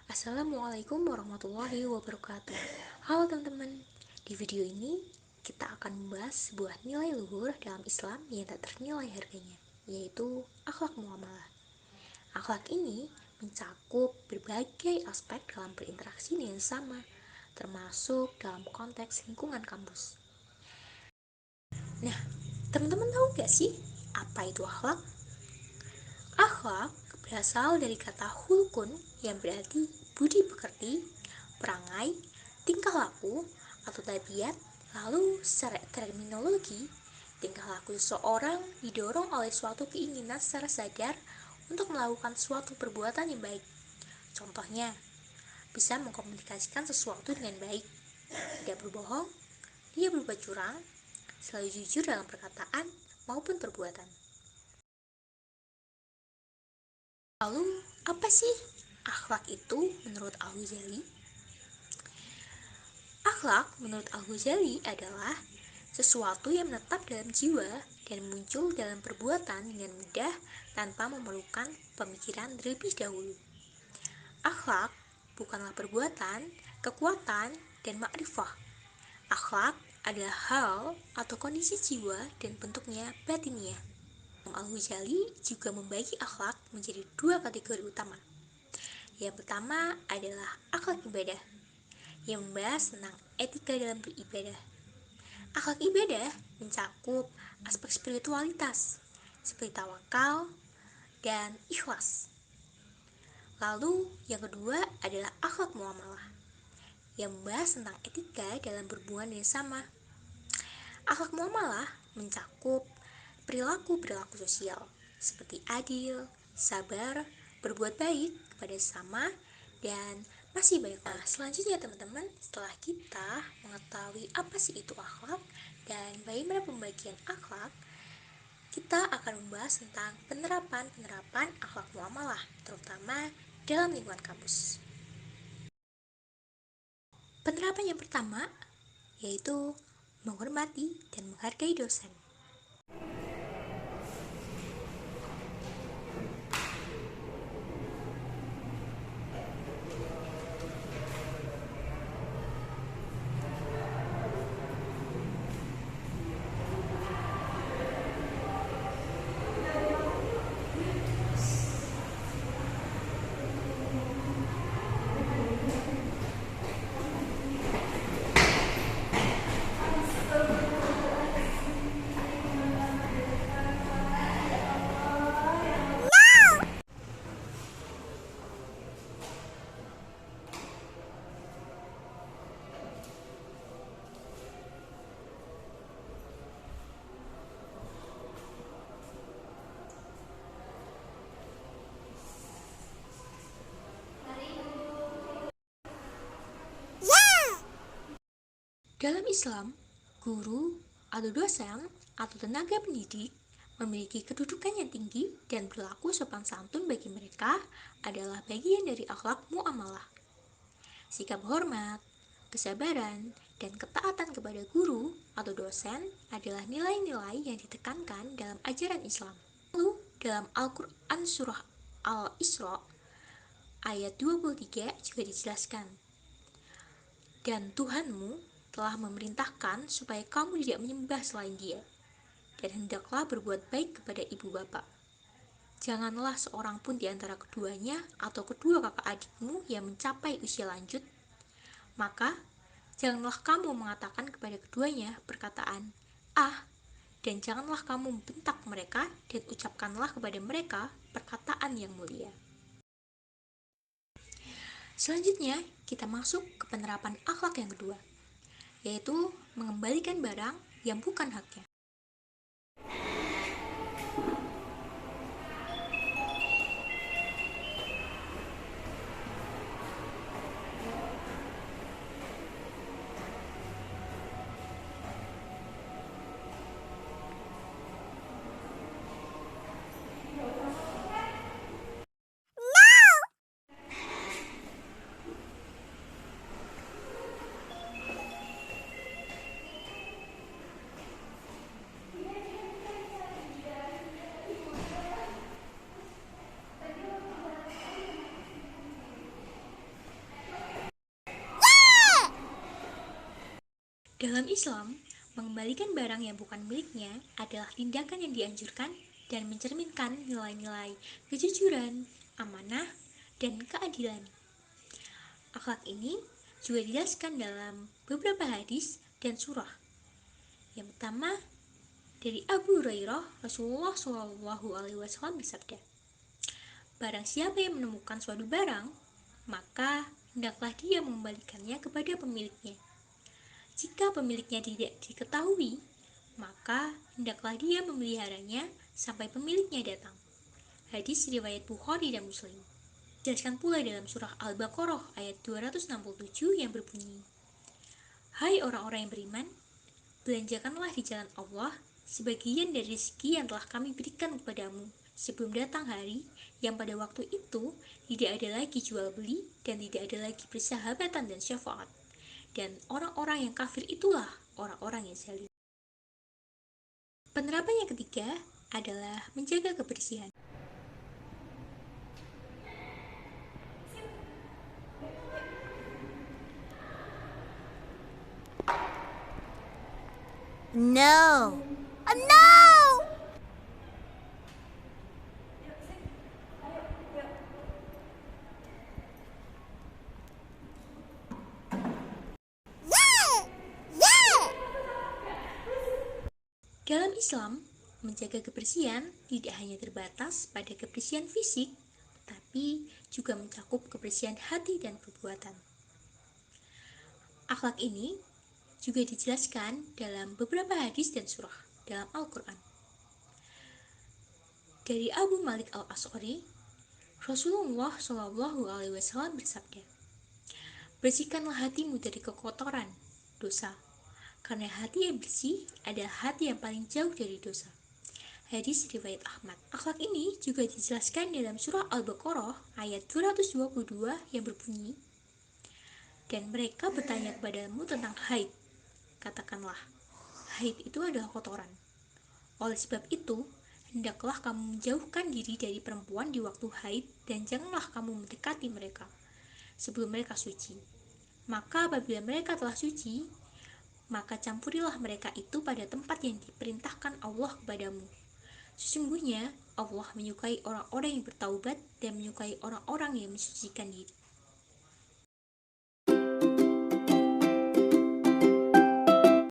Assalamualaikum warahmatullahi wabarakatuh. Halo teman-teman, di video ini kita akan membahas sebuah nilai luhur dalam Islam yang tak ternilai harganya, yaitu akhlak muamalah. Akhlak ini mencakup berbagai aspek dalam berinteraksi dengan sesama, termasuk dalam konteks lingkungan kampus. Nah, teman-teman tahu gak sih apa itu akhlak? Akhlak berasal dari kata hulkun yang berarti budi pekerti, perangai, tingkah laku, atau tabiat. Lalu secara terminologi, tingkah laku seseorang didorong oleh suatu keinginan secara sadar untuk melakukan suatu perbuatan yang baik. Contohnya, bisa mengkomunikasikan sesuatu dengan baik, tidak berbohong, tidak berbuat curang, selalu jujur dalam perkataan maupun perbuatan. Lalu, apa sih akhlak itu menurut Al-Ghazali? Akhlak menurut Al-Ghazali adalah sesuatu yang menetap dalam jiwa dan muncul dalam perbuatan dengan mudah tanpa memerlukan pemikiran terlebih dahulu. Akhlak bukanlah perbuatan, kekuatan, dan makrifah. Akhlak adalah hal atau kondisi jiwa dan bentuknya batiniah. Al-Ghazali juga membagi akhlak menjadi dua kategori utama. Yang pertama adalah akhlak ibadah, yang membahas tentang etika dalam beribadah. Akhlak ibadah mencakup aspek spiritualitas, seperti tawakal dan ikhlas. Lalu yang kedua adalah akhlak muamalah, yang membahas tentang etika dalam berhubungan dengan sama. Akhlak muamalah mencakup perilaku-perilaku sosial, seperti adil, sabar, berbuat baik kepada sesama, dan masih banyak. Nah, selanjutnya teman-teman, setelah kita mengetahui apa sih itu akhlak dan bagaimana pembagian akhlak, kita akan membahas tentang penerapan akhlak muamalah, terutama dalam lingkungan kampus. Penerapan yang pertama yaitu menghormati dan menghargai dosen. Dalam Islam, guru atau dosen atau tenaga pendidik memiliki kedudukan yang tinggi dan berlaku sopan santun bagi mereka adalah bagian dari akhlak muamalah. Sikap hormat, kesabaran, dan ketaatan kepada guru atau dosen adalah nilai-nilai yang ditekankan dalam ajaran Islam. Lalu, dalam Al-Quran Surah Al-Isra ayat 23 juga dijelaskan, dan Tuhanmu telah memerintahkan supaya kamu tidak menyembah selain Dia, dan hendaklah berbuat baik kepada ibu bapak. Janganlah seorang pun di antara keduanya atau kedua kakak adikmu yang mencapai usia lanjut, maka janganlah kamu mengatakan kepada keduanya perkataan "ah", dan janganlah kamu membentak mereka, dan ucapkanlah kepada mereka perkataan yang mulia. Selanjutnya, kita masuk ke penerapan akhlak yang kedua, yaitu mengembalikan barang yang bukan haknya. Dalam Islam, mengembalikan barang yang bukan miliknya adalah tindakan yang dianjurkan dan mencerminkan nilai-nilai kejujuran, amanah, dan keadilan. Akhlak ini juga dijelaskan dalam beberapa hadis dan surah. Yang pertama, dari Abu Hurairah, Rasulullah Shallallahu Alaihi Wasallam bersabda, "Barang siapa yang menemukan suatu barang, maka hendaklah dia mengembalikannya kepada pemiliknya. Jika pemiliknya tidak diketahui, maka hendaklah dia memeliharanya sampai pemiliknya datang." Hadis riwayat Bukhari dan Muslim. Dijelaskan pula dalam surah Al-Baqarah ayat 267 yang berbunyi, "Hai orang-orang yang beriman, belanjakanlah di jalan Allah sebagian dari rezeki yang telah kami berikan kepadamu sebelum datang hari yang pada waktu itu tidak ada lagi jual beli dan tidak ada lagi persahabatan dan syafaat. Dan orang-orang yang kafir itulah orang-orang yang zalim." Penerapan yang ketiga adalah menjaga kebersihan. No! No! Yeah! Yeah! Dalam Islam, menjaga kebersihan tidak hanya terbatas pada kebersihan fisik, tapi juga mencakup kebersihan hati dan perbuatan. Akhlak ini juga dijelaskan dalam beberapa hadis dan surah dalam Al-Quran. Dari Abu Malik Al-Ash'ari, Rasulullah Shallallahu Alaihi Wasallam bersabda, "Bersihkanlah hatimu dari kekotoran, dosa, karena hati yang bersih adalah hati yang paling jauh dari dosa." Hadis riwayat Ahmad. Akhlak ini juga dijelaskan dalam surah Al-Baqarah ayat 222 yang berbunyi, "Dan mereka bertanya kepadamu tentang haid. Katakanlah, haid itu adalah kotoran. Oleh sebab itu, hendaklah kamu menjauhkan diri dari perempuan di waktu haid dan janganlah kamu mendekati mereka sebelum mereka suci. Maka apabila mereka telah suci, maka campurilah mereka itu pada tempat yang diperintahkan Allah kepadamu. Sesungguhnya Allah menyukai orang-orang yang bertaubat dan menyukai orang-orang yang mensucikan diri."